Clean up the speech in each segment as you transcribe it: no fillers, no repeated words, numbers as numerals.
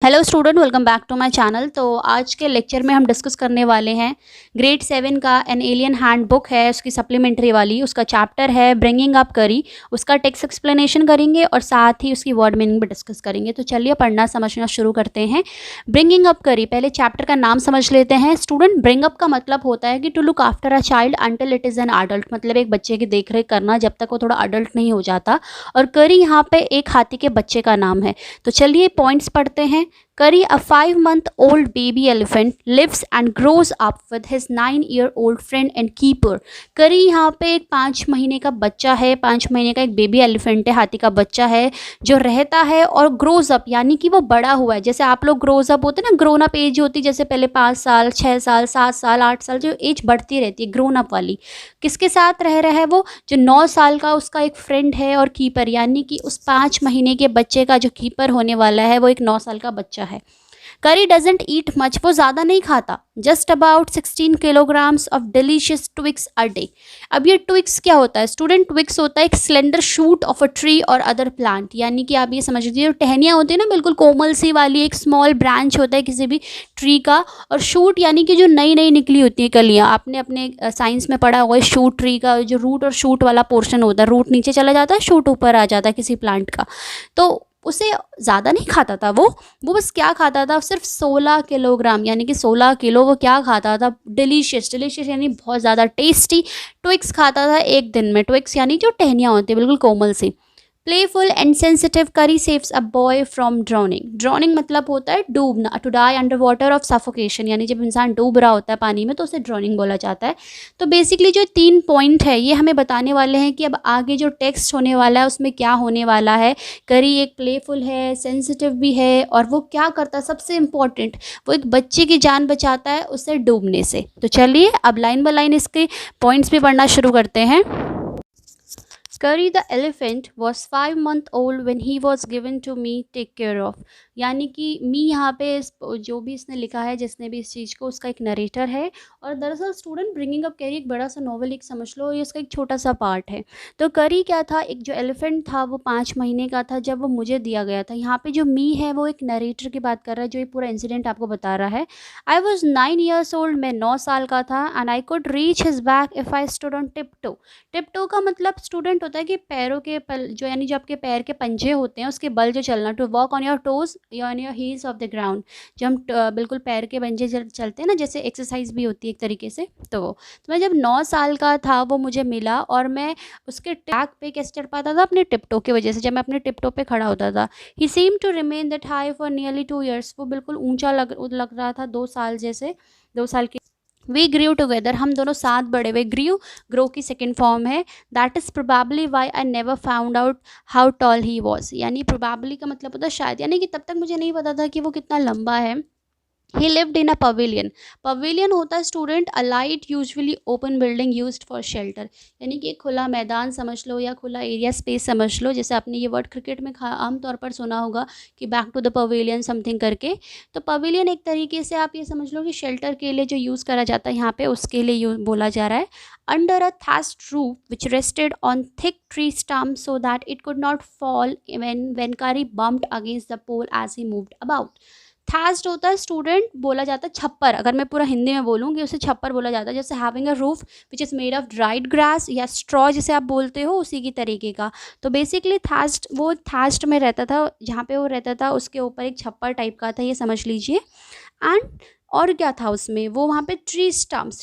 Hello student, welcome back to my channel. तो आज के लेक्चर में हम डिस्कस करने वाले हैं ग्रेड 7 का एन एलियन हैंडबुक है, उसकी सप्लीमेंट्री वाली। उसका चैप्टर है ब्रिंगिंग अप करी। उसका टेक्स्ट एक्सप्लेनेशन करेंगे और साथ ही उसकी वर्ड मीनिंग भी डिस्कस करेंगे। तो चलिए पढ़ना समझना शुरू करते हैं। ब्रिंगिंग अप करी, पहले चैप्टर का नाम समझ लेते हैं। स्टूडेंट, ब्रिंग अप का मतलब होता है कि to look after a child until it is an adult, मतलब एक बच्चे की देख रेख करना जब तक वो थोड़ा अडल्ट नहीं हो जाता। और करी यहाँ पे एक हाथी के बच्चे का नाम है। तो चलिए पॉइंट्स पढ़ते हैं। Curry, a 5-month-old baby elephant, lives and grows up with his 9-year-old friend and keeper. करी यहाँ पे एक 5 महीने का बच्चा है, 5 महीने का एक बेबी एलिफेंट है, हाथी का बच्चा है जो रहता है और ग्रोज अप, यानी कि वो बड़ा हुआ है। जैसे आप लोग ग्रोज अप होते हैं ना, ग्रोन अप एज होती है, जैसे पहले 5 साल, 6 साल, 7 साल, 8 साल, जो एज बढ़ती रहती है ग्रोन अप वाली। किसके साथ रह रहा है वो? जो 9 साल का उसका एक फ्रेंड है और कीपर, यानी कि उस 5 महीने के बच्चे का जो कीपर होने वाला है वो एक 9 साल का बच्चा है। करी डजेंट ईट मच, वो ज़्यादा नहीं खाता। Just about 16 kilograms of delicious Twix a day. अब ये ट्विक्स क्या होता है स्टूडेंट? ट्विक्स होता है एक slender shoot of a tree और अदर प्लांट, यानी कि आप ये समझ लीजिए जो टहनियाँ होती है ना, बिल्कुल कोमल सी वाली एक स्मॉल ब्रांच होता है किसी भी ट्री का। और शूट यानी कि जो नई नई निकली होती है कलियाँ। आपने अपने साइंस में पढ़ा होगा शूट ट्री का, जो रूट और शूट वाला पोर्शन होता है, रूट नीचे चला जाता है, शूट ऊपर आ जाता है किसी प्लांट का। तो उसे ज़्यादा नहीं खाता था वो बस क्या खाता था, सिर्फ 16 किलोग्राम, यानी कि 16 किलो वो क्या खाता था? डिलीशियस, डिलीशियस यानी बहुत ज़्यादा टेस्टी ट्विक्स खाता था एक दिन में। ट्विक्स यानी जो टहनियाँ होती है बिल्कुल कोमल सी। Playful and sensitive, Kari saves a boy from drowning. Drowning मतलब होता है डूबना, to die under water of suffocation, यानी जब इंसान डूब रहा होता है पानी में तो उसे ड्राउनिंग बोला जाता है। तो बेसिकली जो 3 पॉइंट है ये हमें बताने वाले हैं कि अब आगे जो टेक्स्ट होने वाला है उसमें क्या होने वाला है। करी एक प्लेफुल है, सेंसिटिव भी है, और वो क्या करता है सबसे इम्पॉर्टेंट, वो एक बच्चे की जान बचाता है उससे डूबने से। तो चलिए अब लाइन बाय लाइन इसके पॉइंट्स भी पढ़ना शुरू करते हैं। Curry the elephant was 5 months old when he was given to me take care of, यानी कि मी यहाँ पे जो भी इसने लिखा है, जिसने भी इस चीज़ को, उसका एक नरेटर है। और दरअसल स्टूडेंट ब्रिंगिंग अप कैरी एक बड़ा सा नॉवल एक समझ लो, ये इसका एक छोटा सा पार्ट है। तो करी क्या था, एक जो एलिफेंट था वो 5 महीने का था जब वो मुझे दिया गया था। यहाँ पे जो मी है वो एक नरेटर की बात कर रहा है जो ये पूरा इंसिडेंट आपको बता रहा है। आई वॉज 9 years old, मैं 9 साल का था। And I could reach his back if I stood on tiptoe. Tiptoe का मतलब स्टूडेंट होता है कि पैरों के पल, जो यानी जो आपके पैर के पंजे होते हैं उसके बल जो चलना। To walk on your toes on your heels off the ground, जो हम बिल्कुल पैर के पंजे चलते हैं ना, जैसे एक्सरसाइज भी होती है एक तरीके से। तो मैं जब 9 साल का था वो मुझे मिला और मैं उसके टैग पे कैसे चढ़ पाता था? अपने टिपटो की वजह से, जब मैं अपने टिपटो पे खड़ा होता था। He seem to remain that high for nearly 2 years, वो बिल्कुल ऊंचा लग रहा था 2 साल जैसे, 2 साल की। वी ग्रीव टुगेदर, हम दोनों साथ बड़े हुए। ग्रीव ग्रो की सेकेंड फॉर्म है। That is probably why I never found out how tall he was, यानी प्रोबेबली का मतलब होता है शायद, यानी कि तब तक मुझे नहीं पता था कि वो कितना लंबा है। ही lived in a pavilion. Pavilion होता है student a light usually open building used for shelter, यानी कि एक खुला मैदान समझ लो या खुला एरिया स्पेस समझ लो। जैसे आपने ये वर्ड क्रिकेट में आमतौर पर सुना होगा कि back to the pavilion something करके। तो पवेलियन एक तरीके से आप ये समझ लो कि शेल्टर के लिए जो यूज़ करा जाता है यहाँ पे, उसके लिए बोला जा रहा है। Under a thatched roof which rested on thick tree stumps so that it could not fall when Kari bumped against the pole as he moved about. थैस्ट होता है स्टूडेंट, बोला जाता है छप्पर। अगर मैं पूरा हिंदी में बोलूँगी उसे छप्पर बोला जाता है। जैसे having a roof which is made of dried grass या स्ट्रॉ जिसे आप बोलते हो, उसी की तरीके का। तो बेसिकली थैस्ट, वो थैस्ट में रहता था, जहाँ पे वो रहता था उसके ऊपर एक छप्पर टाइप का था, ये समझ लीजिए। एंड और क्या था उसमें, वो वहाँ पे ट्री स्टम्प्स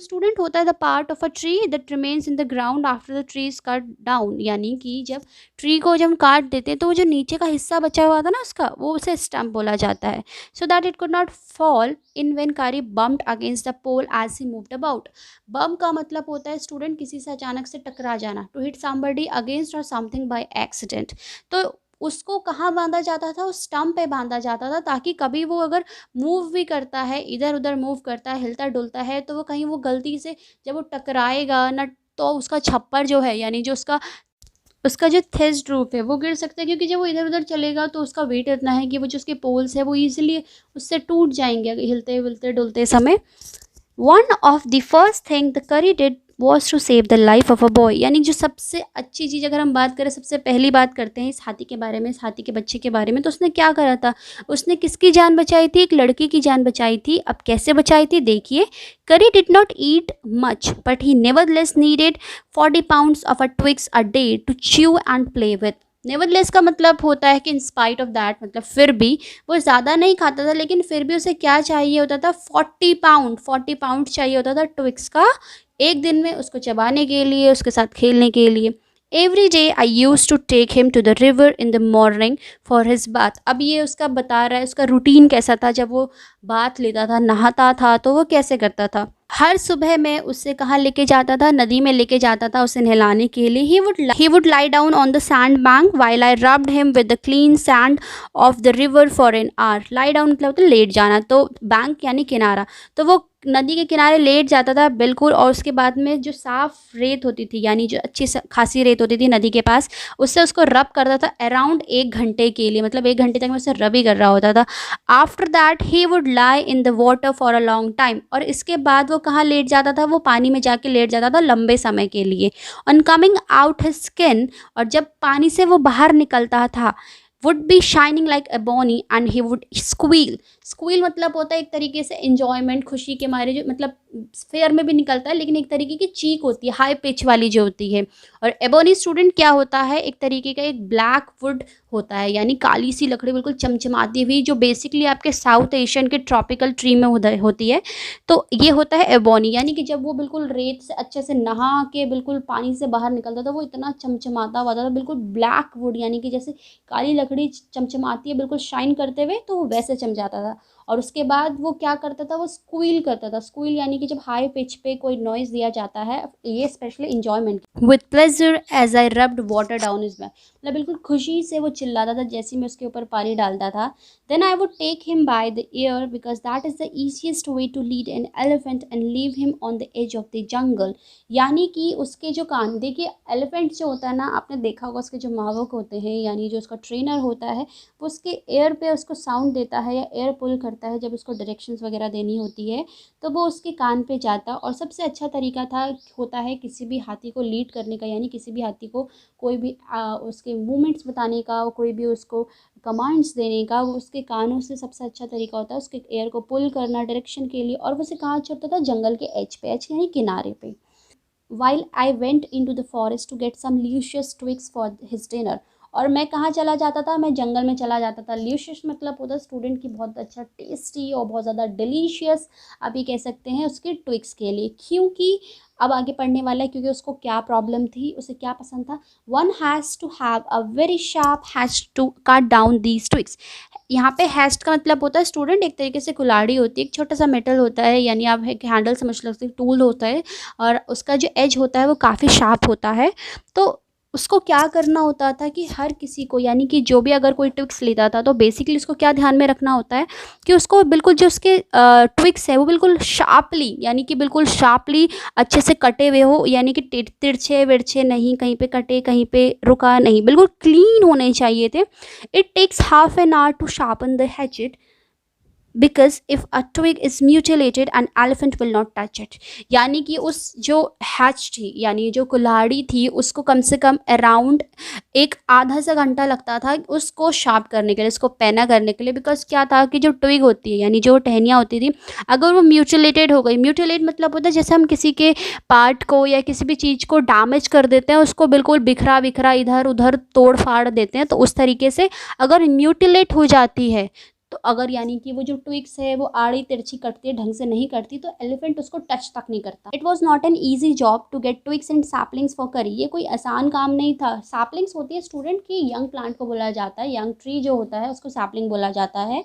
स्टूडेंट होता है the part of a tree that remains in the ground after the tree is cut down, यानी कि जब ट्री को जब हम काट देते हैं तो वो जो नीचे का हिस्सा बचा हुआ था ना उसका, वो उसे स्टम्प बोला जाता है। So that it could not fall in when Kari bumped against the pole as he moved about. Bump का मतलब होता है स्टूडेंट किसी से अचानक से टकरा जाना, टू हिट समबडी अगेंस्ट और समथिंग बाय एक्सीडेंट। तो उसको कहाँ बांधा जाता था? उस स्टम्प पे बांधा जाता था, ताकि कभी वो अगर मूव भी करता है, इधर उधर मूव करता है, हिलता डुलता है, तो वो कहीं वो गलती से जब वो टकराएगा ना, तो उसका छप्पर जो है, यानी जो उसका उसका जो थेस्ट रूफ है वो गिर सकता है। क्योंकि जब वो इधर उधर चलेगा तो उसका वेट इतना है कि वो जो उसके पोल्स है वो ईजिली उससे टूट जाएंगे हिलते हिलते डुलते समय। One of the first thing the Curry did was to save the life of a boy. यानी जो सबसे अच्छी चीज़ अगर हम बात करें, सबसे पहली बात करते हैं इस हाथी के बारे में, इस हाथी के बच्चे के बारे में, तो उसने क्या करा था, उसने किसकी जान बचाई थी, एक लड़की की जान बचाई थी। अब कैसे बचाई थी देखिए। Kari did not eat much but he nevertheless needed 40 pounds of a twigs a day to chew and play with. Nevertheless का मतलब होता है कि इन स्पाइट ऑफ दैट, मतलब फिर भी वो ज़्यादा नहीं खाता था, लेकिन फिर भी उसे क्या चाहिए होता था, 40 pound चाहिए होता था ट्विक्स का एक दिन में, उसको चबाने के लिए, उसके साथ खेलने के लिए। Every day I use to take him to the river in the morning for his bath. अब ये उसका बता रहा है उसका रूटीन कैसा था, जब वो बाथ लेता था, नहाता था, तो वो कैसे करता था। हर सुबह मैं उससे कहाँ लेके जाता था, नदी में लेके जाता था उसे नहलाने के लिए। He would lie down on the sand bank while I rubbed him with the clean sand of the river for an hour. Lie down मतलब होता है लेट जाना, तो बैंक यानी किनारा, तो वो नदी के किनारे लेट जाता था बिल्कुल, और उसके बाद में जो साफ़ रेत होती थी, यानी जो अच्छी खासी रेत होती थी नदी के पास, उससे उसको रब करता था अराउंड 1 घंटे के लिए, मतलब 1 घंटे तक मैं उससे रब ही कर रहा होता था। After that he would lie in the water for a long time. और इसके बाद वो कहाँ लेट जाता था, वो पानी में जाके लेट जाता था लंबे समय के लिए। On coming out his skin, और जब पानी से वो बाहर निकलता था, would be shining like ebony and he would squeal. Squeal मतलब होता है एक तरीके से इंजॉयमेंट, खुशी के मारे, जो मतलब फेयर में भी निकलता है, लेकिन एक तरीके की चीक होती है, हाई पिच वाली जो होती है। और एबोनी स्टूडेंट क्या होता है, एक तरीके का एक ब्लैक वुड होता है, यानी काली सी लकड़ी बिल्कुल चमचमाती हुई, जो बेसिकली आपके साउथ एशियन के ट्रॉपिकल ट्री में होती है। तो ये होता है एबोनी, यानी कि जब वो बिल्कुल रेत से अच्छे से नहा के बिल्कुल पानी से बाहर निकलता था, वो इतना चमचमाता हुआ था, बिल्कुल ब्लैक वुड, यानी कि जैसे काली लकड़ी चमचमाती है बिल्कुल शाइन करते हुए, तो वो वैसे चमचाता था। और उसके बाद वो क्या करता था, वो स्क्वील करता था। स्क्वील यानी कि जब हाई पिच पे कोई नॉइज़ दिया जाता है, ये specially enjoyment. With pleasure as I rubbed water down his back, मतलब बिल्कुल खुशी से वो चिल्लाता था जैसे ही मैं उसके ऊपर पानी डालता था। Then I would take him by the ear because that is the easiest way to lead an elephant and leave him on the edge of the jungle. यानी कि उसके जो कान, देखिए एलिफेंट जो होता है ना, आपने देखा होगा उसके जो मावक होते हैं, यानी जो उसका ट्रेनर होता है, वो उसके एयर पे उसको साउंड देता है या एयर पुल करता है, जब उसको डायरेक्शंस वगैरह देनी होती है, तो वो उसके कान पे जाता। और सबसे अच्छा तरीका होता है किसी भी हाथी को लीड करने का, यानी किसी भी हाथी को कोई भी उसके मूवमेंट्स बताने का, कोई भी उसको कमांड्स देने का, वो उसके कानों से सबसे अच्छा तरीका होता है उसके एयर को पुल करना डायरेक्शन के लिए। और वो उसे कहाँ छोड़ता था, जंगल के एज पे, एज यानी किनारे पे। while I went into the forest to get some luscious twigs for his dinner। और मैं कहाँ चला जाता था, मैं जंगल में चला जाता था। ल्यूशियस मतलब होता है स्टूडेंट की बहुत अच्छा टेस्टी और बहुत ज़्यादा डिलीशियस, आप ये कह सकते हैं उसके ट्विक्स के लिए। क्योंकि अब आगे पढ़ने वाला है, क्योंकि उसको क्या प्रॉब्लम थी, उसे क्या पसंद था। One has to have a very sharp has to cut down these twigs. यहाँ पे हैस्ट का मतलब होता है स्टूडेंट, एक तरीके से कुल्हाड़ी होती है, एक छोटा सा मेटल होता है, यानी आप एक हैंडल समझ सकते, टूल होता है, और उसका जो एज होता है वो काफ़ी शार्प होता है। तो उसको क्या करना होता था कि हर किसी को, यानी कि जो भी अगर कोई ट्विक्स लेता था, तो बेसिकली उसको क्या ध्यान में रखना होता है कि उसको बिल्कुल जो उसके ट्विक्स है वो बिल्कुल शार्पली, यानी कि बिल्कुल शार्पली अच्छे से कटे हुए हो, यानी कि तिरछे विरछे नहीं, कहीं पे कटे कहीं पे रुका नहीं, बिल्कुल क्लीन होने चाहिए थे। It takes half an hour to sharpen the hatchet because if a twig is mutilated an elephant will not touch it. यानी कि उस जो हैच थी, यानी जो कुल्हाड़ी थी, उसको कम से कम अराउंड एक आधा सा घंटा लगता था उसको शार्प करने के लिए, उसको पैना करने के लिए। बिकॉज क्या था कि जो ट्विग होती है, यानी जो टहनियाँ होती थी, अगर वो म्यूटिलेटेड हो गई, म्यूटिलेट मतलब होता है जैसे हम किसी के पार्ट को या किसी भी चीज़ को डैमेज कर देते हैं, उसको बिल्कुल बिखरा बिखरा इधर उधर तोड़ फाड़ देते हैं, तो उस तरीके से अगर म्यूटिलेट हो जाती है, तो अगर यानी कि वो जो ट्विक्स है वो आड़ी तिरछी कटती है, ढंग से नहीं कटती, तो एलिफेंट उसको टच तक नहीं करता। It was not an easy job to get twigs and saplings for Kari. ये कोई आसान काम नहीं था। सैपलिंग्स होती है स्टूडेंट की, यंग प्लांट को बोला जाता है, यंग ट्री जो होता है उसको सैपलिंग बोला जाता है।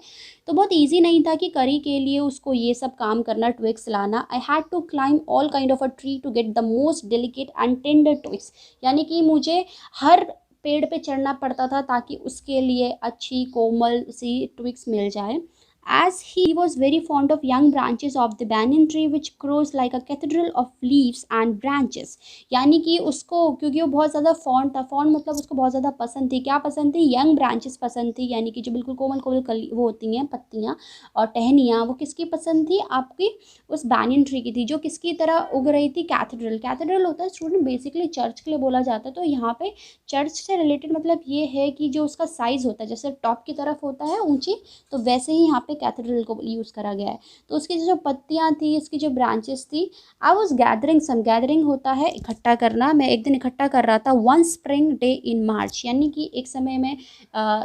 तो बहुत ईजी नहीं था कि करी के लिए उसको ये सब काम करना, ट्विक्स लाना। I had to climb all kind of a tree to get the most delicate and tender twigs. यानी कि मुझे हर पेड़ पे चढ़ना पड़ता था ताकि उसके लिए अच्छी कोमल सी ट्विक्स मिल जाए। as he was very fond of young branches of the banyan tree which grows like a cathedral of leaves and branches। यानी कि उसको, क्योंकि वो बहुत ज़्यादा फॉन्ड था, फॉन्ड मतलब उसको बहुत ज़्यादा पसंद थी, क्या पसंद थी, यंग ब्रांचेस पसंद थी, यानी कि जो बिल्कुल कोमल कोमल कली वो होती हैं पत्तियाँ और टहनियाँ, वो किसकी पसंद थी, आपकी उस banyan ट्री की थी, जो किसकी तरह उग रही थी, कैथेड्रल। कैथेड्रल होता है स्टूडेंट बेसिकली चर्च के लिए बोला जाता है, तो यहाँ पे चर्च से रिलेटेड मतलब ये है कि जो उसका साइज़ होता है, जैसे टॉप की तरफ होता है ऊंची, तो वैसे ही यहाँ पे कैथेड्रल को यूज़ करा गया है। तो उसकी जो पत्तियाँ थी, इसकी जो ब्रांचेस थी, I was gathering some, gathering होता है इकट्ठा करना, मैं एक दिन इकट्ठा कर रहा था, वन स्प्रिंग डे इन मार्च, यानी कि एक समय में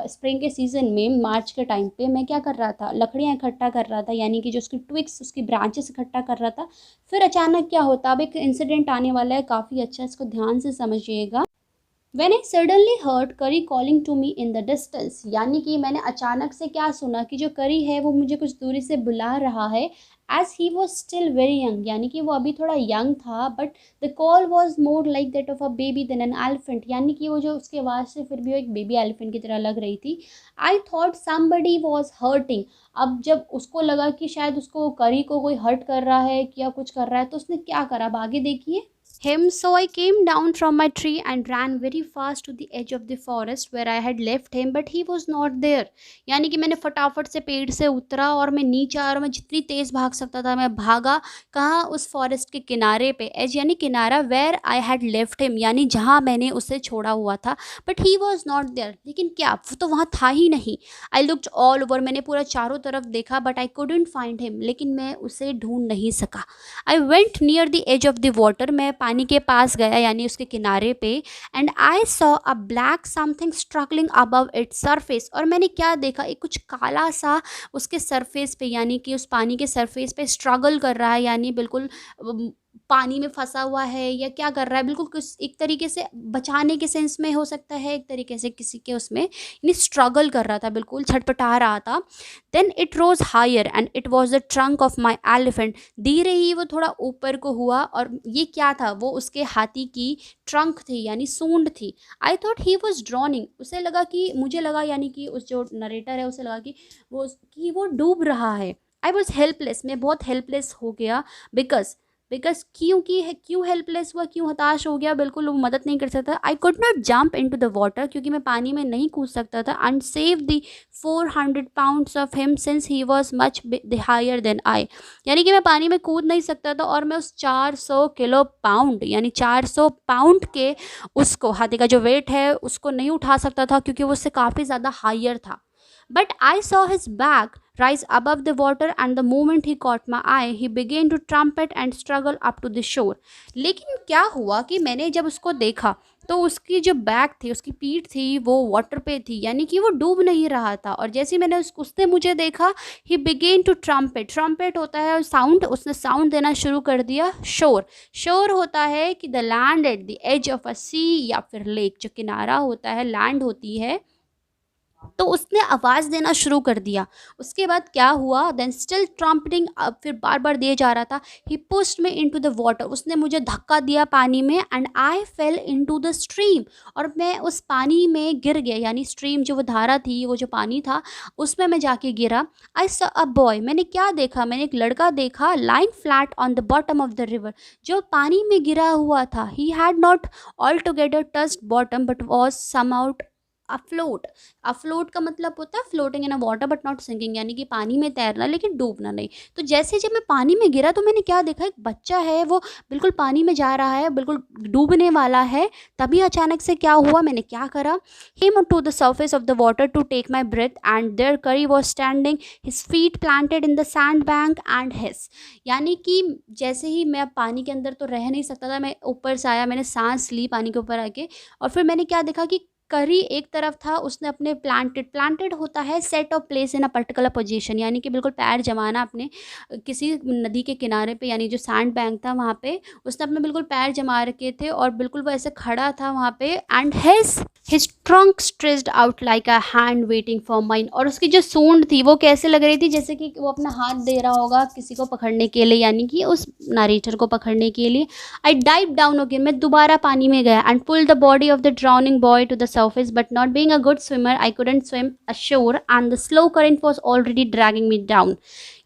स्प्रिंग के सीज़न में मार्च के टाइम पे मैं क्या कर रहा था, लकड़ियाँ इकट्ठा कर रहा था, यानी कि जो उसकी ट्विक्स, उसकी ब्रांचेस इकट्ठा कर रहा था। फिर अचानक क्या होता, अब एक इंसिडेंट आने वाला है काफ़ी अच्छा, इसको ध्यान से समझिएगा। When I suddenly heard करी calling to me in the distance, यानी कि मैंने अचानक से क्या सुना कि जो करी है वो मुझे कुछ दूरी से बुला रहा है। As he was still very young, यानी कि वो अभी थोड़ा यंग था, but the call was more like that of a baby than an elephant, यानी कि वो जो उसकी आवाज़ से फिर भी वो एक बेबी एलिफेंट की तरह लग रही थी। I thought somebody was hurting, अब जब उसको लगा कि शायद उसको करी को कोई हर्ट कर रहा है या कुछ कर रहा है, तो उसने क्या करा, अब आगे देखिए। Him, so I came down from my tree and ran very fast to the edge of the forest where I had left him, but he was not there। यानी कि मैंने फटाफट से पेड़ से उतरा और मैं नीचे आया और मैं जितनी तेज़ भाग सकता था मैं भागा, कहाँ, उस फॉरेस्ट के किनारे पे, एज यानी किनारा, where I had left him यानी जहाँ मैंने उसे छोड़ा हुआ था, but he was not there, लेकिन क्या वो तो वहाँ था ही नहीं। आई लुक्ड ऑल ओवर, मैंने पूरा चारों तरफ देखा, but I couldn't find him, लेकिन मैं उसे ढूंढ नहीं सका। I went near the edge of the water, मैं पानी के पास गया यानी उसके किनारे पे, and I saw a black something struggling above its surface, और मैंने क्या देखा, एक कुछ काला सा उसके सरफेस पे, यानी कि उस पानी के सरफेस पे स्ट्रगल कर रहा है, यानी बिल्कुल पानी में फंसा हुआ है या क्या कर रहा है, बिल्कुल कुछ एक तरीके से बचाने के सेंस में हो सकता है, एक तरीके से किसी के उसमें यानी स्ट्रगल कर रहा था, बिल्कुल छटपटा रहा था। Then it rose higher and it was the trunk of my elephant, धीरे ही वो थोड़ा ऊपर को हुआ, और ये क्या था, वो उसके हाथी की ट्रंक थी यानी सूंड थी। I thought he was drowning, उसे लगा कि, मुझे लगा यानी कि उस जो नरेटर है उसे लगा कि वो डूब रहा है। आई वॉज हेल्पलेस, मैं बहुत हेल्पलेस हो गया, बिकॉज क्यों हेल्पलेस हुआ, क्यों हताश हो गया, बिल्कुल वो मदद नहीं कर सकता। I could not jump into the water, क्योंकि मैं पानी में नहीं कूद सकता था, and save the 400 pounds of him since he was much higher than I, यानी कि मैं पानी में कूद नहीं सकता था और मैं उस 400 किलो पाउंड यानी 400 पाउंड के उसको, हाथी का जो वेट है उसको नहीं उठा सकता था, क्योंकि वो उससे काफ़ी ज़्यादा हायर था। But I saw his back rise above the water, and the moment he caught my eye, he began to trumpet and struggle up to the shore। लेकिन क्या हुआ कि मैंने जब उसको देखा तो उसकी जो बैक थी, उसकी पीठ थी, वो वाटर पे थी, यानी कि वो डूब नहीं रहा था, और जैसे ही मैंने उसने मुझे देखा, he began to trumpet, trumpet होता है साउंड, उसने साउंड देना शुरू कर दिया। शोर, शोर होता है कि the land at the edge of a sea, या फिर लेक, जो किनारा होता है, लैंड होती है, तो उसने आवाज़ देना शुरू कर दिया। उसके बाद क्या हुआ, देन स्टिल ट्रम्पटिंग, अब फिर बार बार दिए जा रहा था। He pushed me into the water, उसने मुझे धक्का दिया पानी में, and I fell into the stream, और मैं उस पानी में गिर गया, यानी स्ट्रीम जो वो धारा थी, वो जो पानी था उसमें मैं जाके गिरा। आई सॉ अ बॉय, मैंने क्या देखा, मैंने एक लड़का देखा, lying flat on the bottom of the river, जो पानी में गिरा हुआ था। He had not altogether touched bottom but was somewhat afloat. Afloat का मतलब होता है floating in a water but not sinking, यानी कि पानी में तैरना लेकिन डूबना नहीं। तो जैसे जब मैं पानी में गिरा तो मैंने क्या देखा, एक बच्चा है वो बिल्कुल पानी में जा रहा है, बिल्कुल डूबने वाला है। तभी अचानक से क्या हुआ, मैंने क्या करा, came to the surface of the water to take my breath, and there Curry was standing, his feet planted in the sandbank and his, यानी कि जैसे ही मैं पानी के अंदर तो रह नहीं सकता था, मैं ऊपर से आया, मैंने सांस ली पानी के ऊपर आके, और फिर मैंने क्या देखा कि करी एक तरफ था, उसने अपने प्लांटेड होता है set of place in a particular position, यानी कि बिल्कुल पैर जमाना अपने किसी नदी के किनारे पे, यानी जो सैंड बैंक था वहाँ पे उसने अपने बिल्कुल पैर जमा रखे थे, और बिल्कुल वो ऐसे खड़ा था वहाँ पे। And his trunk stretched out like a hand waiting for mine, और उसकी जो सूंड थी वो कैसे लग रही थी, जैसे कि वो अपना हाथ दे रहा होगा किसी को पकड़ने के लिए, यानी कि उस नरेटर को पकड़ने के लिए। आई डाइव डाउन अगेन, मैं दोबारा पानी में गया, and pull the body of the drowning boy to the surface, but not being a good swimmer, I couldn't swim ashore, and the slow current was already dragging me down.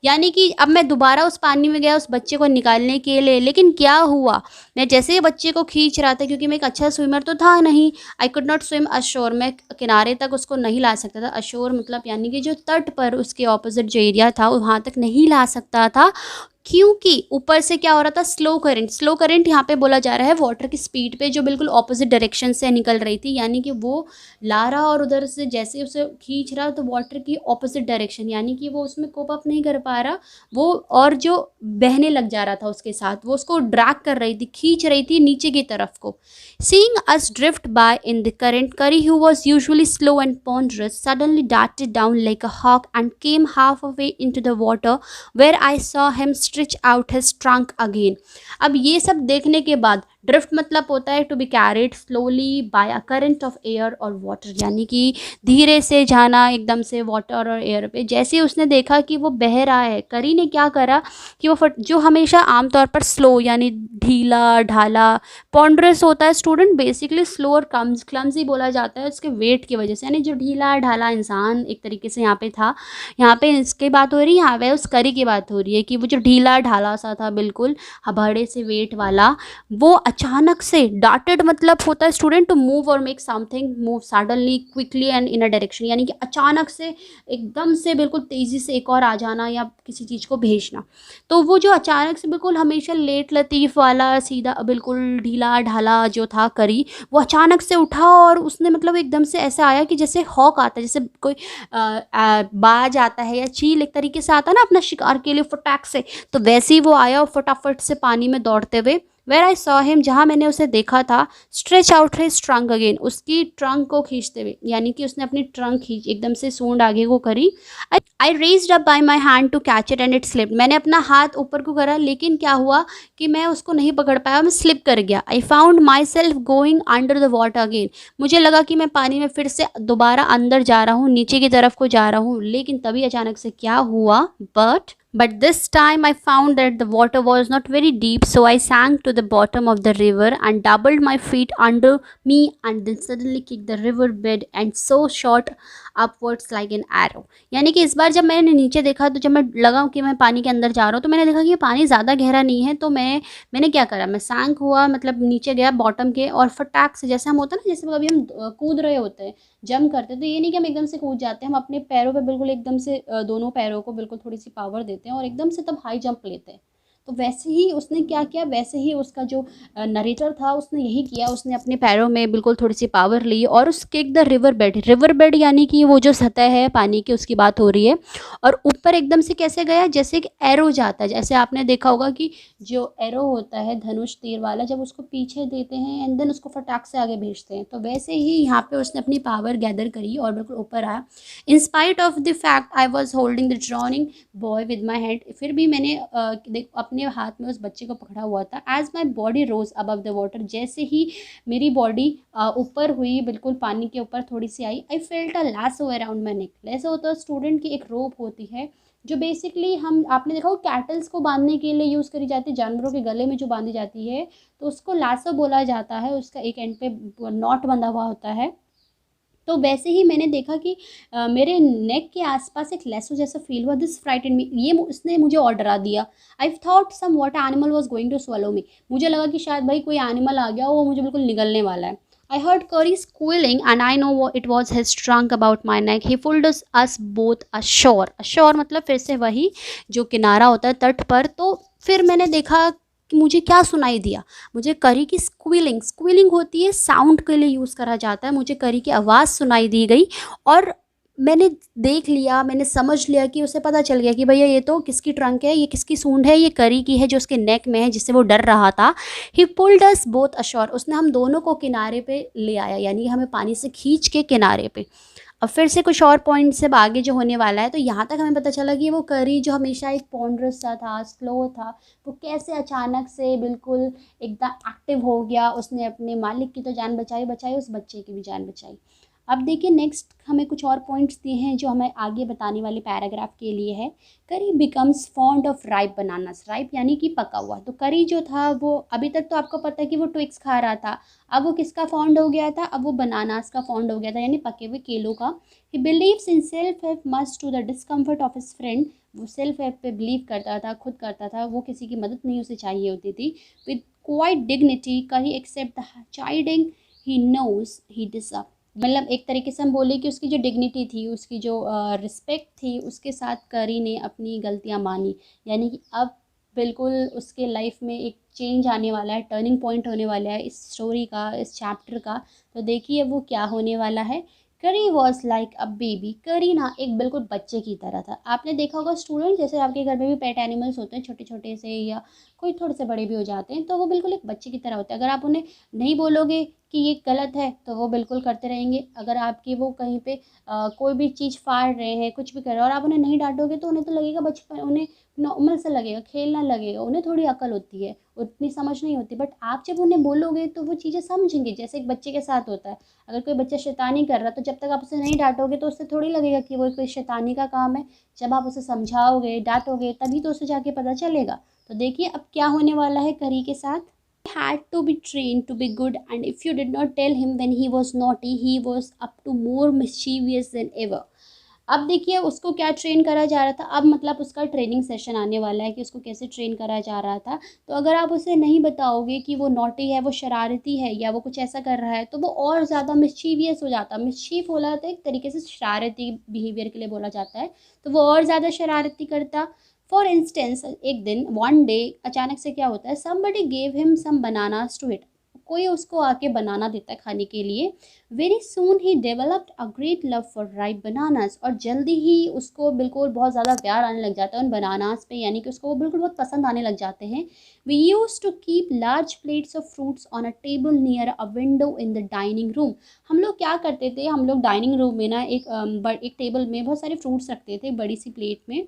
यानी कि अब मैं दोबारा उस पानी में गया उस बच्चे को निकालने के लिए, लेकिन क्या हुआ, मैं जैसे ही बच्चे को खींच रहा था, क्योंकि मैं एक अच्छा स्विमर तो था नहीं, आई कुड नॉट स्विम अशोर, मैं किनारे तक उसको नहीं ला सकता था। अशोर मतलब यानी कि जो तट पर उसके ऑपोजिट जो एरिया था वहाँ तक नहीं ला सकता था, क्योंकि ऊपर से क्या हो रहा था, स्लो करंट। स्लो करंट यहाँ पे बोला जा रहा है वाटर की स्पीड पे जो बिल्कुल ऑपोजिट डायरेक्शन से निकल रही थी, यानी कि वो ला रहा और उधर से जैसे उसे खींच रहा तो वाटर की ऑपोजिट डायरेक्शन, यानी कि वो उसमें कोप अप नहीं कर पा रहा वो, और जो बहने लग जा रहा था उसके साथ, वो उसको ड्रैग कर रही थी, खींच रही थी नीचे की तरफ को। Seeing us drift by in the current, Curry, who was usually slow and ponderous, suddenly darted down like a hawk and came halfway into the water, where I saw him stretch out his trunk again. अब ये सब देखने के बाद, drift मतलब होता है to be carried slowly by a current of air और वाटर, यानी कि धीरे से जाना एकदम से वाटर और एयर पे। जैसे ही उसने देखा कि वो बह रहा है, करी ने क्या करा कि वो जो हमेशा आमतौर पर स्लो यानी ढीला ढाला, पॉन्डरस होता है स्टूडेंट बेसिकली स्लो और क्लमजी बोला जाता है उसके वेट की वजह से, यानी जो ढीला ढाला इंसान एक तरीके से यहाँ पे था, यहाँ पे इसकी बात हो रही है, यहाँ पे उस करी की बात हो रही है कि वो जो ढीला ढाला सा था बिल्कुल हबड़े से वेट वाला, वो अचानक से डार्टेड मतलब होता है स्टूडेंट टू मूव और make something move suddenly quickly and in a direction, यानी कि अचानक से एकदम से बिल्कुल तेज़ी से एक और आ जाना या किसी चीज़ को भेजना। तो वो जो अचानक से बिल्कुल हमेशा लेट लतीफ़ वाला सीधा बिल्कुल ढीला ढाला जो था करी, वो अचानक से उठा और उसने मतलब एकदम से ऐसा आया कि जैसे हॉक आता है, जैसे कोई बाज आता है या चील एक तरीके से आता है ना अपना शिकार के लिए फटाक से, तो वैसे ही वो आया और फटाफट से पानी में दौड़ते हुए, वेर आई सॉ हिम, जहाँ मैंने उसे देखा था, stretch out his trunk again, उसकी ट्रंक को खींचते हुए, यानी कि उसने अपनी ट्रंक खींच एकदम से सूंड आगे को करी। I raised up by my hand to catch it and it slipped, मैंने अपना हाथ ऊपर को करा, लेकिन क्या हुआ कि मैं उसको नहीं पकड़ पाया, मैं स्लिप कर गया। I found my self going under the water again, मुझे लगा कि मैं पानी में फिर से दोबारा अंदर जा रहा हूँ, नीचे की तरफ को जा रहा हूँ, लेकिन तभी अचानक से क्या हुआ, But this time I found that the water was not very deep, so I sank to the bottom of the river and doubled my feet under me and then suddenly kicked the river bed and so shot upwards like an arrow. यानी कि इस बार जब मैंने नीचे देखा, तो जब मैं लगा कि मैं पानी के अंदर जा रहा हूँ, तो मैंने देखा कि ये पानी ज़्यादा गहरा नहीं है, तो मैंने क्या करा, मैं सैंक हुआ मतलब नीचे गया बॉटम के, और फटाक से जैसे हम होता है ना, जैसे कभी हम कूद रहे होते हैं जंप करते हैं, तो ये नहीं कि हम एकदम से कूद जाते हैं, हम अपने पैरों पे बिल्कुल एकदम से दोनों पैरों को बिल्कुल थोड़ी सी पावर देते हैं और एकदम से तब हाई जंप लेते हैं। तो वैसे ही उसने क्या किया, वैसे ही उसका जो नरेटर था उसने यही किया, उसने अपने पैरों में बिल्कुल थोड़ी सी पावर ली और उस किक द रिवर बेड यानी कि वो जो सतह है पानी की उसकी बात हो रही है, और ऊपर एकदम से कैसे गया, जैसे एक एरो जाता है, जैसे आपने देखा होगा कि जो एरो होता है धनुष तीर वाला, जब उसको पीछे देते हैं एंड देन उसको फटाक से आगे भेजते हैं, तो वैसे ही यहाँ पे उसने अपनी पावर गैदर करी और बिल्कुल ऊपर आया। In spite of the fact I was holding the drowning boy with my hand, फिर भी मैंने अपने हाथ में उस बच्चे को पकड़ा हुआ था। As my body rose above the water, जैसे ही मेरी बॉडी ऊपर हुई बिल्कुल पानी के ऊपर थोड़ी सी आई, I felt a lasso around my neck. Lasso होता है स्टूडेंट की एक रोप होती है जो बेसिकली हम आपने देखा हो कैटल्स को बांधने के लिए यूज़ करी जाती है, जानवरों के गले में जो बांधी जाती है, तो उसको लासो बोला जाता है, उसका एक एंड पे नॉट बंधा हुआ होता है। तो वैसे ही मैंने देखा कि मेरे नेक के आसपास एक लेसो जैसा फील हुआ, दिस फ्राइटेंड मी, ये उसने मुझे और डरा दिया। I thought some what animal was going to swallow me, मुझे लगा कि शायद भाई कोई एनिमल आ गया, वो मुझे बिल्कुल निगलने वाला है। I heard Curry squealing and I know it was his trunk about my neck. He pulled us both ashore. Ashore मतलब फिर से वही जो किनारा होता है तट पर। तो फिर मैंने देखा कि मुझे क्या सुनाई दिया, मुझे करी की स्क्वीलिंग होती है, साउंड के लिए यूज़ करा जाता है, मुझे करी की आवाज़ सुनाई दी गई और मैंने देख लिया, मैंने समझ लिया कि उसे पता चल गया कि भैया ये तो किसकी ट्रंक है, ये किसकी सूंड है, ये करी की है जो उसके नेक में है जिससे वो डर रहा था। ही पुल्ड अस बोथ अशोर, उसने हम दोनों को किनारे पे ले आया, यानी हमें पानी से खींच के किनारे पे। अब फिर से कुछ और पॉइंट से आगे जो होने वाला है, तो यहाँ तक हमें पता चला कि वो करी जो हमेशा एक पॉन्डरस सा था, स्लो था, वो कैसे अचानक से बिल्कुल एकदम एक्टिव हो गया, उसने अपने मालिक की तो जान बचाई, उस बच्चे की भी जान बचाई। अब देखिए नेक्स्ट हमें कुछ और पॉइंट्स दिए हैं जो हमें आगे बताने वाले पैराग्राफ के लिए है। करी becomes fond of ripe bananas, ripe यानी कि पका हुआ। तो करी जो था वो अभी तक तो आपको पता है कि वो ट्विक्स खा रहा था, अब वो किसका फॉन्ड हो गया था, अब वो बनानास का फॉन्ड हो गया था, यानी पके हुए केलों का। He believes in self help must to the discomfort of his friend, वो सेल्फ हेल्प पे बिलीव करता था, खुद करता था, वो किसी की मदद नहीं उसे चाहिए होती थी। With quiet dignity Kari accept the chiding he knows he deserve, मतलब एक तरीके से हम बोले कि उसकी जो डिग्निटी थी, उसकी जो रिस्पेक्ट थी, उसके साथ करी ने अपनी गलतियां मानी। यानी कि अब बिल्कुल उसके लाइफ में एक चेंज आने वाला है, टर्निंग पॉइंट होने वाला है इस स्टोरी का, इस चैप्टर का। तो देखिए वो क्या होने वाला है। करी वॉज लाइक अ बेबी, करी ना एक बिल्कुल बच्चे की तरह था। आपने देखा होगा स्टूडेंट, जैसे आपके घर में भी पेट एनिमल्स होते हैं छोटे छोटे से, या कोई थोड़े से बड़े भी हो जाते हैं, तो वो बिल्कुल एक बच्चे की तरह होते हैं। अगर आप उन्हें नहीं बोलोगे कि ये गलत है तो वो बिल्कुल करते रहेंगे। अगर आपकी वो कहीं पे कोई भी चीज़ फाड़ रहे हैं, कुछ भी कर रहे हैं, और आप उन्हें नहीं डांटोगे तो उन्हें तो लगेगा बचपन, उन्हें नॉर्मल सा लगेगा, खेलना लगेगा, उन्हें थोड़ी अकल होती है, उतनी समझ नहीं होती। बट आप जब उन्हें बोलोगे तो वो चीज़ें समझेंगे, जैसे एक बच्चे के साथ होता है। अगर कोई बच्चा शैतानी कर रहा है तो जब तक आप उसे नहीं डांटोगे तो उससे थोड़ी लगेगा कि वो कोई शैतानी का काम है। जब आप उसे समझाओगे, डांटोगे, तभी तो उसे जाके पता चलेगा। तो देखिए अब क्या होने वाला है करी के साथ। Had to be trained to be good, and if you did not tell him when he was naughty, he was up to more mischievous than ever. अब देखिए उसको क्या ट्रेन करा जा रहा था, अब मतलब उसका ट्रेनिंग सेशन आने वाला है कि उसको कैसे ट्रेन करा जा रहा था। तो अगर आप उसे नहीं बताओगे कि वो नॉटी है, वो शरारती है, या वो कुछ ऐसा कर रहा है, तो वो और ज़्यादा मिस्चीवियस हो जाता। मिस्चीफ हो जाता है एक तरीके से शरारती बिहेवियर के लिए बोला जाता है, तो वो और ज़्यादा शरारती करता। फॉर इंस्टेंस एक दिन, वन डे, अचानक से क्या होता है, somebody gave him some bananas to eat, कोई उसको आके बनाना देता है खाने के लिए। Very soon he developed a great love for ripe bananas, और जल्दी ही उसको बिल्कुल बहुत ज़्यादा प्यार आने लग जाता है उन बनानास पे, यानी कि उसको वो बिल्कुल बहुत पसंद आने लग जाते हैं। We use to keep large plates of fruits on a table near a window in the dining room. हम लोग क्या करते थे, हम लोग डाइनिंग रूम में ना एक टेबल में बहुत सारे फ्रूट्स रखते थे बड़ी सी प्लेट में।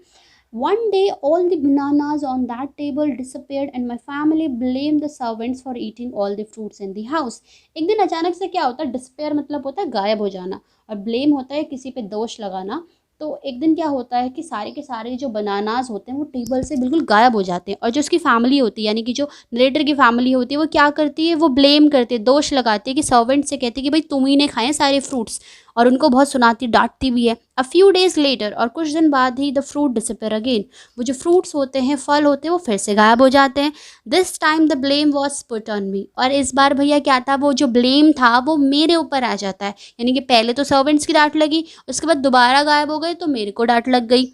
One day, all the bananas on that table disappeared and my family blamed the servants for eating all the fruits in the house. एक दिन अचानक से क्या होता है, डिस्पेयर मतलब होता है गायब हो जाना, और ब्लेम होता है किसी पे दोष लगाना। तो एक दिन क्या होता है कि सारे के सारे जो बनानास होते हैं वो टेबल से बिल्कुल गायब हो जाते हैं, और जो उसकी फैमिली होती है, यानी कि जो नरेटर की फैमिली होती है, वो क्या करती है, वो ब्लेम करती है, दोष लगाती है, कि सर्वेंट से कहती है कि भाई तुम ही ने खाए सारे फ्रूट्स, और उनको बहुत सुनाती, डांटती भी है। अ फ्यू डेज लेटर, और कुछ दिन बाद ही द फ्रूट डिसअपियर अगेन, वो जो फ्रूट्स होते हैं, फल होते हैं, वो फिर से गायब हो जाते हैं। This time the blame was put on me, और इस बार भैया क्या था, वो जो ब्लेम था वो मेरे ऊपर आ जाता है। यानी कि पहले तो सर्वेंट्स की डांट लगी, उसके बाद दोबारा गायब हो गए तो मेरे को डांट लग गई।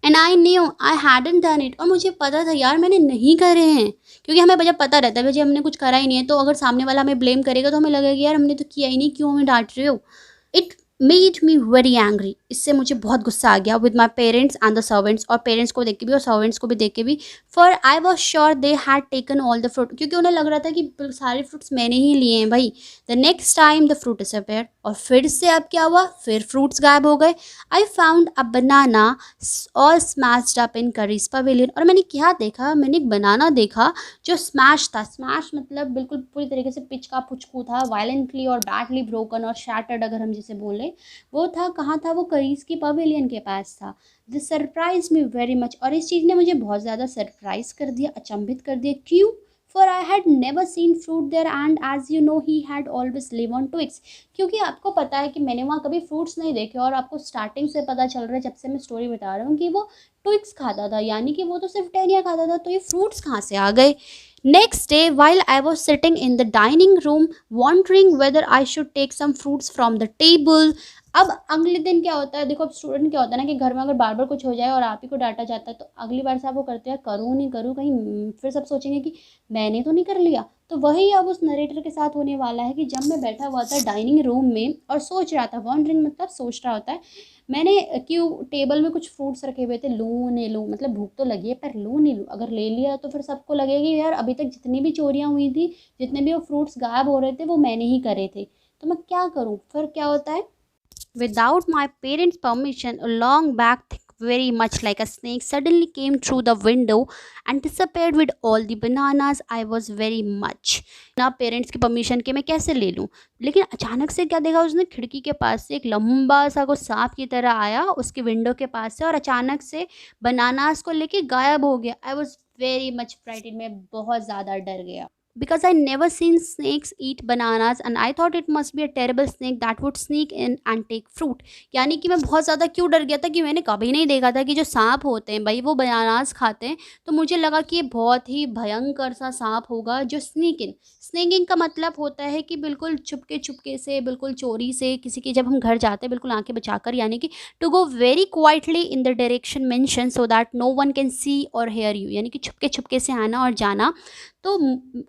And I knew I hadn't done it, और मुझे पता था यार मैंने नहीं करे हैं, क्योंकि हमें जब पता रहता है भाई हमने कुछ करा ही नहीं है, तो अगर सामने वाला हमें ब्लेम करेगा तो हमें लगेगा यार हमने तो किया ही नहीं, क्यों हमें डांट रहे हो। It made me very angry, इससे मुझे बहुत गुस्सा आ गया। With my parents and the servants, और पेरेंट्स को देख के भी और सर्वेंट्स को भी देख के भी। For I was sure they had taken all the fruit, क्योंकि उन्हें लग रहा था कि सारे फ्रूट्स मैंने ही लिए हैं भाई। The next time the fruit disappeared, और फिर से अब क्या हुआ, फिर फ्रूट्स गायब हो गए। I found a banana all smashed up in curries pavilion, और मैंने क्या देखा, मैंने एक बनाना देखा जो स्मैश था। स्मैश मतलब बिल्कुल पूरी तरीके से पिचका पुचकू था, वायलेंटली और बैडली ब्रोकन और शैटर्ड अगर हम जिसे बोले। वो था कहाँ था, वो करीज की पवेलियन के पास था। This surprise me very much, और इस चीज़ ने मुझे बहुत ज़्यादा सरप्राइज कर दिया, अचंभित कर दिया। क्यों? For I had never seen fruit there and as you know he had always live on twigs, क्योंकि आपको पता है कि मैंने वहाँ कभी फ्रूट्स नहीं देखे, और आपको स्टार्टिंग से पता चल रहा है जब से मैं स्टोरी बता रहा हूँ कि वो ट्विक्स खाता था, यानी कि वो तो सिर्फ टहनियाँ खाता था, तो ये फ्रूट्स कहाँ से आ गए। Next day while I was sitting in the dining room wondering whether I should take some fruits from the table। अब अगले दिन क्या होता है, देखो अब स्टूडेंट क्या होता है ना कि घर में अगर बार बार कुछ हो जाए और आप ही को डांटा जाता है, तो अगली बार से आप वो करते हैं करूँ नहीं करूँ, कहीं फिर सब सोचेंगे कि मैंने तो नहीं कर लिया। तो वही अब उस नरेटर के साथ होने वाला है कि जब मैं बैठा हुआ था डाइनिंग रूम में और सोच रहा था, वॉन्डरिंग मतलब सोच रहा होता है, मैंने क्यों टेबल में कुछ फ्रूट्स रखे हुए थे, लूँ नहीं लूँ, मतलब भूख तो लगी है पर लूँ नहीं लूँ, अगर ले लिया तो फिर सबको लगेगा कि यार अभी तक जितनी भी चोरियाँ हुई थी, जितने भी वो फ्रूट्स गायब हो रहे थे, वो मैंने ही करे थे, तो मैं क्या करूँ। फिर क्या होता है, without my parents permission a long bag thick very much like a snake, suddenly came through the window and disappeared with all the bananas. I was very much ना पेरेंट्स की परमिशन के मैं कैसे ले लूँ, लेकिन अचानक से क्या देखा उसने, खिड़की के पास से एक लंबा सा कुछ सांप की तरह आया उसके विंडो के पास से और अचानक से बनानास को लेके गायब हो गया। I was very much frightened, मैं बहुत ज़्यादा डर गया। Because I never seen snakes eat bananas and I thought it must be a terrible snake that would sneak in and take fruit। यानी कि मैं बहुत ज़्यादा क्यों डर गया था कि मैंने कभी नहीं देखा था कि जो सांप होते हैं भाई वो बनानास खाते हैं, तो मुझे लगा कि ये बहुत ही भयंकर सा सांप होगा जो स्नीक इन। स्नेकिंग का मतलब होता है कि बिल्कुल चुपके चुपके से, बिल्कुल चोरी से किसी की, जब हम घर जाते हैं बिल्कुल आंखें बचाकर, यानी कि to go very quietly in the direction mention so that no one can see और हेयर यू, यानी कि छुपके छुपके से आना और जाना। तो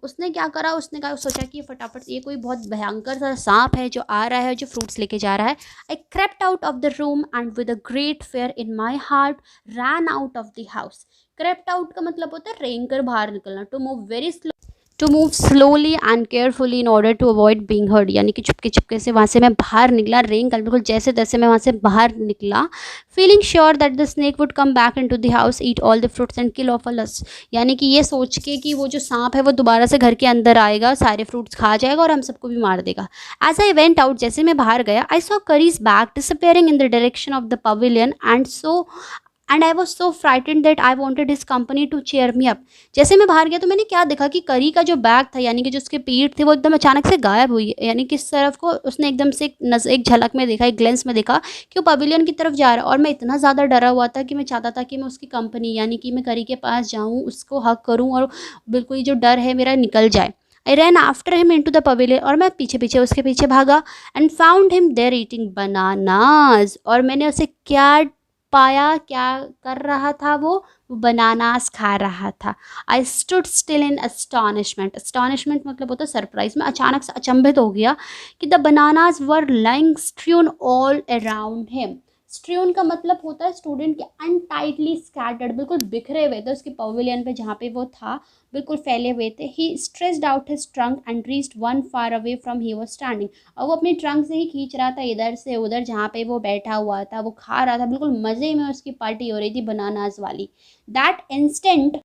उसने क्या करा, उसने कहा, सोचा कि फटाफट ये कोई बहुत भयंकर सा सांप है जो आ रहा है, जो फ्रूट्स लेके जा रहा है। I crept out of the room and with a great fear in my heart ran out of the house. Crept out का मतलब होता है रेंग कर बाहर निकलना, to move very to move slowly and carefully in order to avoid being heard, यानी कि चुपके चुपके से वहाँ से मैं बाहर निकला, रेंग कर बिल्कुल जैसे तैसे मैं वहाँ से बाहर निकला। Feeling sure that the snake would come back in to the house, eat all the fruits and kill off us, यानी कि ये सोच के कि वो जो सांप है वो दोबारा से घर के अंदर आएगा, सारे फ्रूट्स खा जाएगा और हम सबको भी मार देगा। एज आई वेंट आउट, जैसे मैं बाहर गया, I saw Kari's back disappearing in the direction of the pavilion and I was so frightened that I wanted his company to cheer me up. जैसे मैं बाहर गया तो मैंने क्या देखा कि करी का जो बैग था, यानी कि जो उसके पीठ थे, वो एकदम अचानक से गायब हुई, यानी किस तरफ को उसने एकदम से एक झलक में देखा, एक ग्लेंस में देखा कि वो पवेलियन की तरफ जा रहा है। और मैं इतना ज़्यादा डरा हुआ था कि मैं चाहता था कि मैं उसकी कंपनी, यानी कि मैं करी के पास जाऊँ, उसको हक करूँ और बिल्कुल ये जो डर है मेरा निकल जाए। I ran after him into the pavilion, और मैं पीछे पीछे उसके पीछे भागा and found him there eating bananas, और मैंने उसे क्या पाया, क्या कर रहा था, वो बनानास खा रहा था। आई स्टूड स्टिल इन अस्टॉनिशमेंट, अस्टॉनिशमेंट मतलब होता है सरप्राइज, में अचानक से अचंभित हो गया कि the bananas were lying strewn all around him. Strewn का मतलब होता है स्टूडेंट के अनटाइटली स्कैटर्ड, बिल्कुल बिखरे हुए थे उसके पवेलियन पे जहाँ पे वो था, बिल्कुल फैले हुए थे। He stretched out his trunk and reached one far away from he was standing, और वो अपनी ट्रंक से ही खींच रहा था इधर से उधर जहाँ पे वो बैठा हुआ था, वो खा रहा था, बिल्कुल मज़े में उसकी पार्टी हो रही थी बनानास वाली। That instant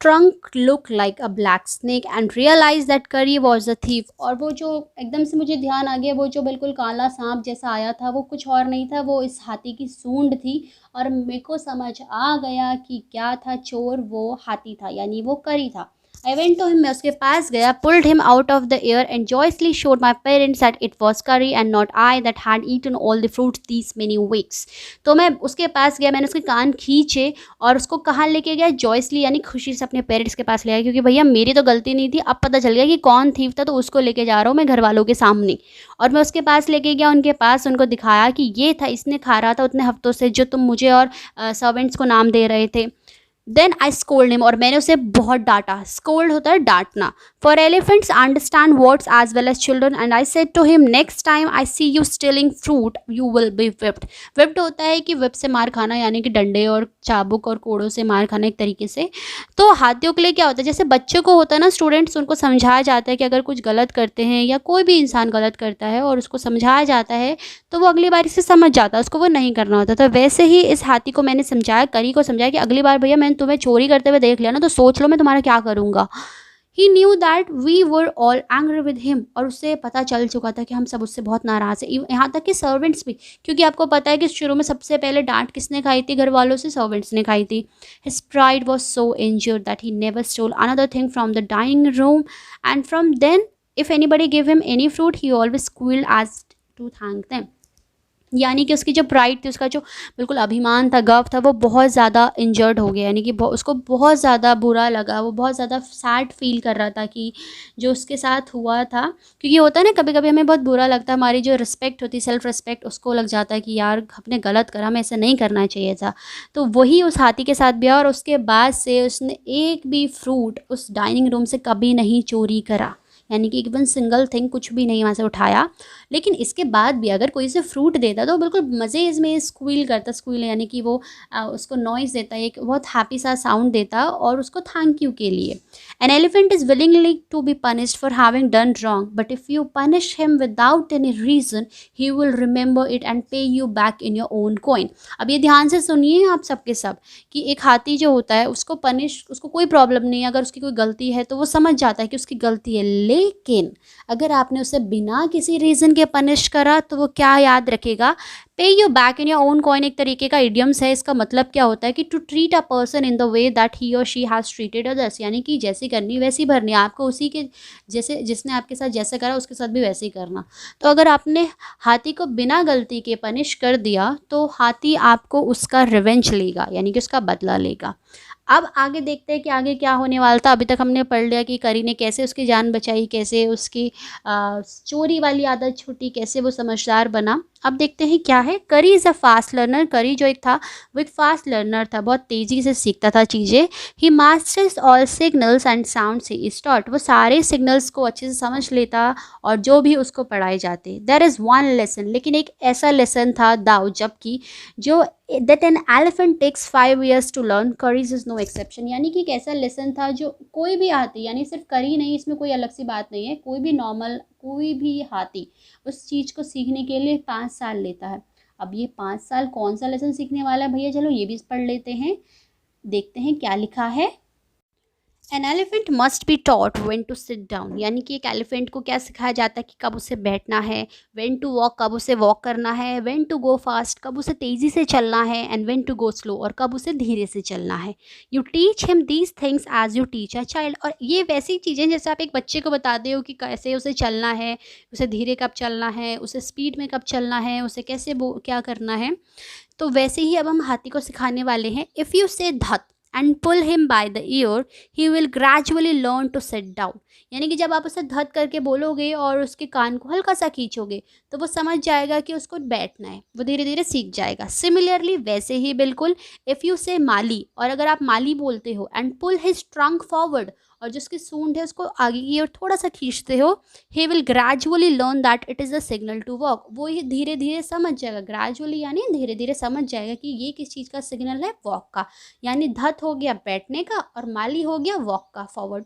trunk look like a black snake and realise that Kari was a thief, और वो जो एकदम से मुझे ध्यान आ गया, वो जो बिल्कुल काला सांप जैसा आया था वो कुछ और नहीं था, वो इस हाथी की सूंड थी। और मेरे को समझ आ गया कि क्या था चोर, वो हाथी था, यानी वो करी था। आई वेंट टू हिम, मैं उसके पास गया, pulled him out of the air and joyously showed my parents that it was Kari and not I that had eaten all the fruits these many weeks. तो मैं उसके पास गया, मैंने उसके कान खींचे और उसको कहाँ लेके गया, जॉयसली यानी खुशी से अपने पेरेंट्स के पास ले आया, क्योंकि भैया मेरी तो गलती नहीं थी, अब पता चल गया कि कौन थीफ था, तो उसको लेके जा रहा हूँ मैं घर वालों के सामने। और मैं उसके पास लेके गया, उनके पास उनको दिखाया कि ये था, इसने खा रहा था उतने हफ्तों से जो तुम मुझे और सर्वेंट्स को नाम दे रहे थे। देन आई स्कोल्ड हिम, और मैंने उसे बहुत डांटा। स्कोल्ड होता है डांटना। For elephants understand words as well as children and I said to him next time I see you stealing fruit you will be whipped. Whipped होता है कि विप से मार खाना, यानी कि डंडे और चाबुक और कोड़ों से मार खाना एक तरीके से। तो हाथियों के लिए क्या होता है, जैसे बच्चों को होता है ना, स्टूडेंट्स, उनको समझाया जाता है कि अगर कुछ गलत करते हैं या कोई भी इंसान गलत करता है और उसको समझाया जाता है तो वो अगली बार इसे समझ जाता है, उसको वो नहीं करना होता। तो वैसे ही इस हाथी को मैंने समझाया, करी को समझाया कि अगली बार भैया मैंने तुम्हें चोरी करते हुए देख लिया ना, तो सोच लो मैं तुम्हारा क्या करूँगा। He knew that we were all angry with him, और उससे पता चल चुका था कि हम सब उससे बहुत नाराज़ हैं, यहाँ तक कि सर्वेंट्स भी, क्योंकि आपको पता है कि शुरू में सबसे पहले डांट किसने खाई थी घर वालों से, सर्वेंट्स ने खाई थी। His pride was so injured that he never stole another thing from the dining room and from then if anybody give him any fruit he always squealed as to thank them, यानी कि उसकी जो pride थी, उसका जो बिल्कुल अभिमान था, गर्व था, वो बहुत ज़्यादा इंजर्ड हो गया, यानी कि उसको बहुत ज़्यादा बुरा लगा, वो बहुत ज़्यादा सैड फील कर रहा था कि जो उसके साथ हुआ था। क्योंकि होता है ना, कभी कभी हमें बहुत बुरा लगता है, हमारी जो रिस्पेक्ट होती है, सेल्फ रिस्पेक्ट, उसको लग जाता है कि यार हमने गलत करा, हमें ऐसा नहीं करना चाहिए था। तो वही उस हाथी के साथ भी हुआ, और उसके बाद से उसने एक भी फ्रूट उस डाइनिंग रूम से कभी नहीं चोरी करा, यानी कि इवन सिंगल थिंग कुछ भी नहीं वहाँ से उठाया। लेकिन इसके बाद भी अगर कोई उसे फ्रूट देता तो बिल्कुल मज़े में स्क्वील करता, स्क्वील यानी कि वो उसको नॉइज़ देता, एक बहुत हैप्पी सा साउंड देता और उसको थैंक यू के लिए। An elephant is willingly to be punished for having done wrong, but if you punish him without any reason he will remember it and pay you back in your own coin. अब ये ध्यान से सुनिए आप सबके सब कि एक हाथी जो होता है उसको उसको कोई प्रॉब्लम नहीं है, अगर उसकी कोई गलती है तो वो समझ जाता है कि उसकी गलती है, लेकिन अगर आपने उसे बिना किसी रीज़न के पनिश करा तो वो क्या याद रखेगा, पे you back in your own coin एक तरीके का इडियम्स है। इसका मतलब क्या होता है कि to treat a person in the way that he और शी हैज़ ट्रीटेड अदर्स, यानी कि जैसी करनी वैसी भरनी, आपको उसी के जैसे जिसने आपके साथ जैसे करा उसके साथ भी वैसे ही करना। तो अगर आपने हाथी को बिना गलती के पनिश कर दिया तो हाथी आपको उसका रिवेंज लेगा, यानी कि उसका बदला लेगा। अब आगे देखते हैं कि आगे क्या होने वाला था। अभी तक हमने पढ़ लिया कि करी ने कैसे उसकी जान बचाई, कैसे उसकी चोरी वाली आदत छूटी, कैसे वो समझदार बना। अब देखते हैं क्या है। करी इज़ अ फास्ट लर्नर। करी जो एक था वो एक फास्ट लर्नर था, बहुत तेज़ी से सीखता था चीज़ें। He masters all signals and sounds he is taught. वो सारे सिग्नल्स को अच्छे से समझ लेता और जो भी उसको पढ़ाए जाते। देयर इज़ वन लेसन, लेकिन एक ऐसा लेसन था दाऊ जबकि जो that an elephant takes 5 years to learn, curries is no exception। यानी कि एक ऐसा लेसन था जो कोई भी हाथी, यानी सिर्फ करी नहीं, इसमें कोई अलग सी बात नहीं है, कोई भी नॉर्मल कोई भी हाथी उस चीज़ को सीखने के लिए 5 साल लेता है। अब ये 5 साल कौन सा लेसन सीखने वाला है भैया, चलो ये भी पढ़ लेते हैं, देखते हैं क्या लिखा है। An elephant must be taught when to sit down, यानी कि एक एलिफेंट को क्या सिखाया जाता है कि कब उसे बैठना है, वेन टू वॉक कब उसे वॉक करना है, वेन टू गो फास्ट कब उसे तेज़ी से चलना है, and when to go slow और कब उसे धीरे से चलना है। You teach him these things as you teach a child. और ये वैसी चीज़ें जैसे आप एक बच्चे को बताते हो कि कैसे उसे चलना है, उसे धीरे कब चलना है, उसे स्पीड में कब चलना है, उसे कैसे क्या करना है, तो वैसे ही अब हम हाथी को सिखाने वाले हैं। इफ़ यू से धत and pull him by the ear, he will gradually learn to sit down। यानी कि जब आप उसे धत करके बोलोगे और उसके कान को हल्का सा खींचोगे तो वो समझ जाएगा कि उसको बैठना है, वो धीरे धीरे सीख जाएगा। सिमिलरली वैसे ही बिल्कुल इफ़ यू से माली, और अगर आप माली बोलते हो and pull his trunk forward, और जो उसकी सूंड है उसको आगे की ओर थोड़ा सा खींचते हो, he will gradually learn that it is a signal to walk. वो ये धीरे धीरे समझ जाएगा, ग्रेजुअली यानी धीरे धीरे समझ जाएगा कि ये किस चीज़ का सिग्नल है, वॉक का। यानी धत हो गया बैठने का और माली हो गया वॉक का, फॉरवर्ड।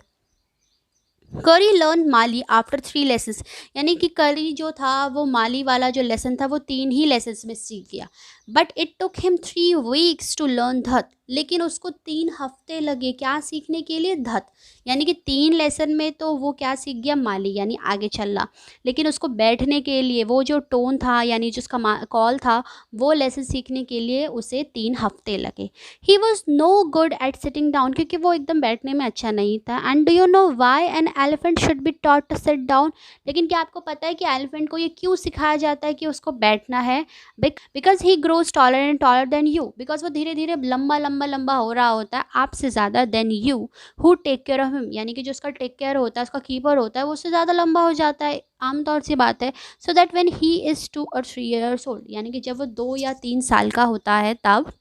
करी लर्न माली आफ्टर 3 लेसन्स, यानी कि करी जो था वो माली वाला जो लेसन था वो 3 ही लेसन्स में सीख गया। But it took him 3 weeks to learn dhat, लेकिन उसको 3 हफ्ते लगे क्या सीखने के लिए, धत। यानी कि 3 लेसन में तो वो क्या सीख गया, माली यानी आगे चलना, लेकिन उसको बैठने के लिए वो जो टोन था यानी जो उसका कॉल था वो लेसन सीखने के लिए उसे 3 हफ्ते लगे। He was no good at sitting down, क्योंकि वो एकदम बैठने में अच्छा नहीं था। And do you know why an elephant should be taught to sit down. लेकिन क्या आपको पता है कि एलिफेंट को ये क्यों सिखाया जाता है कि उसको बैठना है, because he grows taller and taller than you, because वो धीरे धीरे लंबा लंबा लंबा हो रहा होता है आपसे ज़्यादा, than you who take care of him, यानी कि जो उसका टेक केयर होता है, उसका कीपर होता है, वो उससे ज़्यादा लंबा हो जाता है, आमतौर से बात है। So that when he is 2 or 3 years old, यानी कि जब वो 2 या 3 साल का होता है तब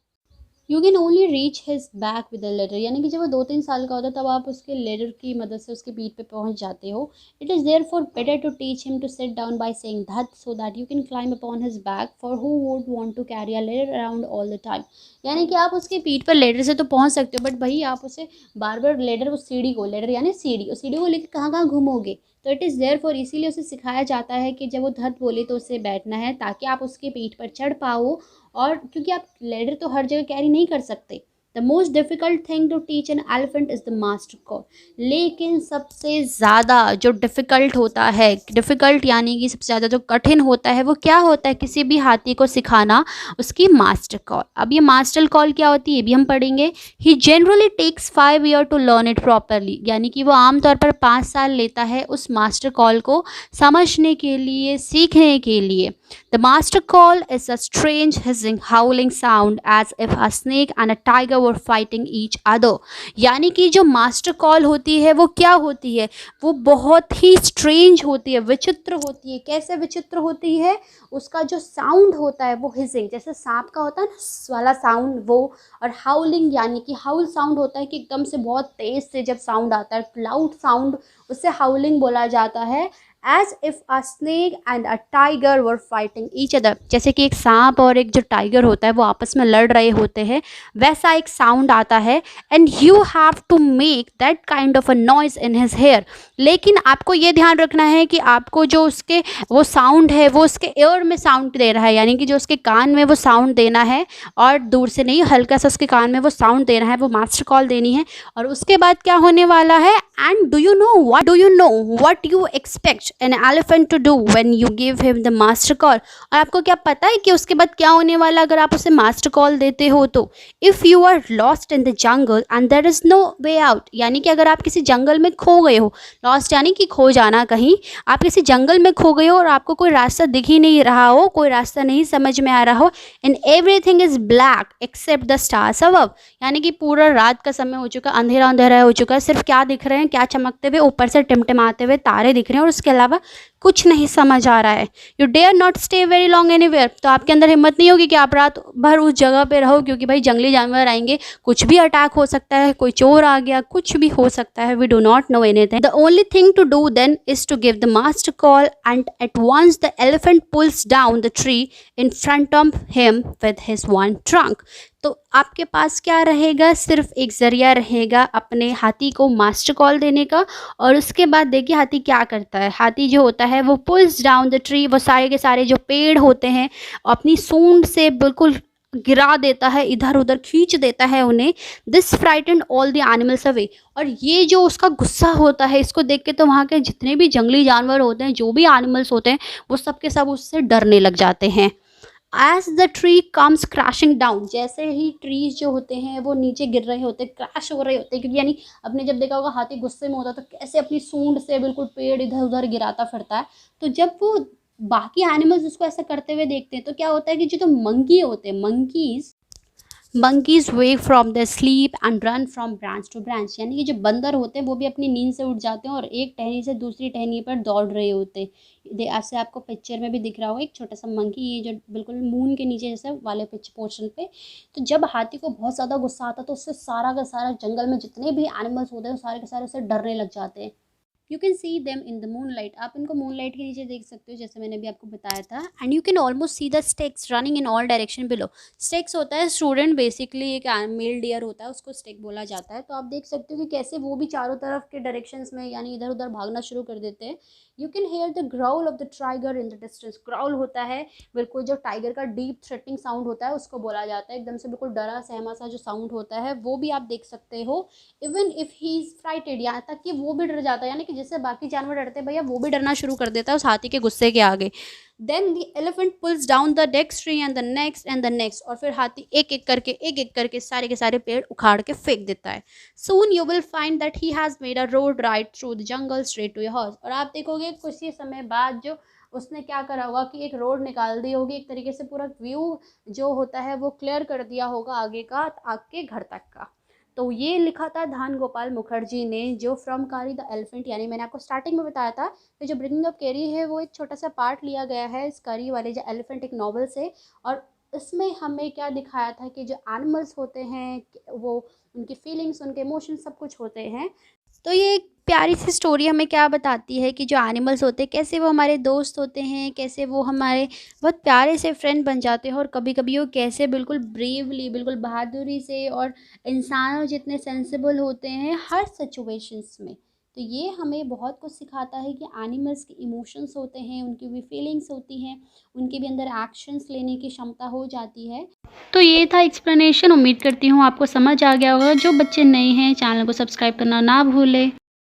you can only reach his back with a ladder, यानी कि जब वो 2-3 साल का होता है तब आप उसके लेडर की मदद से उसके पीठ पे पहुंच जाते हो। It is there far better to teach him to sit down by saying dhat so that you can climb upon his back, for who would want to carry a ladder around all the time. यानी कि आप उसके पीठ पर ladder से तो पहुंच सकते हो, बट भाई आप उसे बार बार लेडर, उस सीढ़ी को, लेडर यानी सीढ़ी, उस सीढ़ी को लेकर कहाँ कहाँ घूमोगे। तो इट इज़ देयर फॉर, इसीलिए उसे सिखाया जाता है कि जब वो धत बोले तो उसे बैठना है, ताकि आप उसके पीठ पर चढ़ पाओ। और क्योंकि आप लेडर तो हर जगह कैरी नहीं कर सकते। The most difficult thing to teach an elephant is the master call, लेकिन सबसे ज़्यादा जो डिफ़िकल्ट होता है, डिफ़िकल्ट यानी कि सबसे ज़्यादा जो कठिन होता है वो क्या होता है किसी भी हाथी को सिखाना, उसकी मास्टर कॉल। अब ये मास्टर कॉल क्या होती है ये भी हम पढ़ेंगे। He generally takes 5 years to learn it properly, यानी कि वो आमतौर पर 5 साल लेता है उस मास्टर कॉल को समझने के लिए, सीखने के लिए। The master call is a strange hissing, howling sound as if a snake and a tiger were fighting each other। यानी कि जो मास्टर कॉल होती है वो क्या होती है, वो बहुत ही स्ट्रेंज होती है, विचित्र होती है। कैसे विचित्र होती है, उसका जो साउंड होता है वो हिसिंग, जैसे सांप का होता है ना वाला साउंड वो, और हाउलिंग यानी कि हाउल साउंड होता है कि एकदम से बहुत तेज से जब साउंड आता है, लाउड साउंड, उससे हाउलिंग बोला जाता है। As if a snake and a tiger were fighting each other, जैसे कि एक सांप और एक जो टाइगर होता है वो आपस में लड़ रहे होते हैं, वैसा एक साउंड आता है। And you have to make that kind of a noise in his ear, लेकिन आपको ये ध्यान रखना है कि आपको जो उसके वो साउंड है वो उसके एयर में साउंड दे रहा है, यानी कि जो उसके कान में वो साउंड देना है और दूर से नहीं, हल्का सा उसके कान में वो साउंड देना है, वो मास्टर कॉल देनी है। और उसके बाद क्या होने वाला है, and do you know what you expect an elephant to do when you give him the master call. और आपको क्या पता है कि उसके बाद क्या होने वाला अगर आप उसे मास्टर कॉल देते हो तो, if you are lost in the jungle and there is no way out, यानी कि अगर आप किसी जंगल में खो गए हो, लॉस्ट यानी कि खो जाना, कहीं आप किसी जंगल में खो गए हो और आपको कोई रास्ता दिख ही नहीं रहा हो, कोई रास्ता नहीं समझ में आ रहा हो, and everything is black except the stars above, यानी कि पूरा रात का समय हो चुका, अंधेरा अंधेरा हो चुका है, सिर्फ क्या दिख रहे हैं, क्या चमकते हुए ऊपर से टिमटिमाते हुए तारे दिख रहे हैं और उसके अलावा कुछ नहीं समझ आ रहा है। You dare not stay very long anywhere, तो आपके अंदर हिम्मत नहीं होगी कि आप रात भर उस जगह पे रहो, क्योंकि भाई जंगली जानवर आएंगे, कुछ भी अटैक हो सकता है, कोई चोर आ गया, कुछ भी हो सकता है, we do not know anything. The only thing to do then is to give the master call and at once the elephant pulls down the tree in front of him with his one trunk. तो आपके पास क्या रहेगा, सिर्फ एक ज़रिया रहेगा अपने हाथी को मास्टर कॉल देने का। और उसके बाद देखिए हाथी क्या करता है, हाथी जो होता है वो पुल्स डाउन द ट्री, वो सारे के सारे जो पेड़ होते हैं अपनी सूंड से बिल्कुल गिरा देता है, इधर उधर खींच देता है उन्हें। This frightened all the animals away, और ये जो उसका गुस्सा होता है इसको देख के तो वहाँ के जितने भी जंगली जानवर होते हैं, जो भी एनिमल्स होते हैं, वो सब के सब उससे डरने लग जाते हैं। As the tree comes crashing down, जैसे ही ट्रीज जो होते हैं वो नीचे गिर रहे होते हैं, क्रैश हो रहे होते हैं, क्योंकि यानी आपने जब देखा होगा हाथी गुस्से में होता है तो कैसे अपनी सूंड से बिल्कुल पेड़ इधर उधर गिराता फिरता है। तो जब वो बाकी एनिमल्स उसको ऐसा करते हुए देखते हैं तो क्या होता है कि जो मंकी होते हैं, monkeys wake from the sleep and run from branch to branch, यानी कि जो बंदर होते हैं वो भी अपनी नींद से उठ जाते हैं और एक टहनी से दूसरी टहनी पर दौड़ रहे होते हैं। ऐसे आपको पिक्चर में भी दिख रहा होगा एक छोटा सा मंकी, ये जो बिल्कुल मून के नीचे जैसे वाले पिच पोर्शन पे। तो जब हाथी को बहुत ज़्यादा गुस्सा आता है तो उससे सारा का सारा जंगल में जितने भी एनिमल्स होते हैं सारे के सारे उससे डरने लग जाते हैं। You can see them in the moon light, आप इनको मून लाइट के नीचे देख सकते हो, जैसे मैंने अभी आपको बताया था। And you can almost see the stakes running in all direction below. Stakes होता है स्टूडेंट, बेसिकली एक मेल डियर होता है, उसको स्टेक बोला जाता है। तो आप देख सकते हो कि कैसे वो भी चारों तरफ के डायरेक्शंस में यानी इधर उधर भागना शुरू कर देते हैं। You can here the growl of the tiger in the distance, growl होता है बिल्कुल जो टाइगर का डीप थ्रेटनिंग साउंड होता है उसको बोला जाता है, एकदम से बिल्कुल डरा सहमा सा जो साउंड होता है वो भी आप देख सकते हो। Even if he is frightened, यहाँ तक कि वो भी डर जाता है, यानी कि जिससे बाकी जानवर डरते हैं भैया वो भी डरना शुरू कर देता है उस हाथी के गुस्से के आगे। Then the elephant pulls down the next tree and the next and the next, और फिर हाथी एक एक करके सारे के सारे पेड़ उखाड़ के फेंक देता है। Soon you will find that he has made a road right through the jungle straight to your house, और आप देखोगे कुछ ही समय बाद जो उसने क्या करा होगा कि एक रोड निकाल दी होगी, एक तरीके से पूरा व्यू जो होता है वो क्लियर कर दिया होगा आगे का, आपके घर तक का। तो ये लिखा था धान गोपाल मुखर्जी ने, जो फ्रॉम कारी द एलिफेंट, यानी मैंने आपको स्टार्टिंग में बताया था कि जो ब्रिंगिंग ऑफ कैरी है वो एक छोटा सा पार्ट लिया गया है इस कारी वाले जो एलिफेंट एक नॉवल से। और इसमें हमें क्या दिखाया था कि जो एनिमल्स होते हैं वो उनकी फीलिंग्स, उनके इमोशंस सब कुछ होते हैं। तो ये एक प्यारी सी स्टोरी हमें क्या बताती है कि जो एनिमल्स होते हैं कैसे वो हमारे दोस्त होते हैं, कैसे वो हमारे बहुत प्यारे से फ्रेंड बन जाते हैं, और कभी कभी वो कैसे बिल्कुल ब्रेवली, बिल्कुल बहादुरी से और इंसानों जितने सेंसिबल होते हैं हर सिचुएशंस में। तो ये हमें बहुत कुछ सिखाता है कि एनिमल्स के इमोशंस होते हैं, उनकी भी फीलिंग्स होती हैं, उनके भी अंदर एक्शंस लेने की क्षमता हो जाती है। तो ये था एक्सप्लेनेशन, उम्मीद करती हूँ आपको समझ आ गया होगा। जो बच्चे नए हैं चैनल को सब्सक्राइब करना ना भूलें।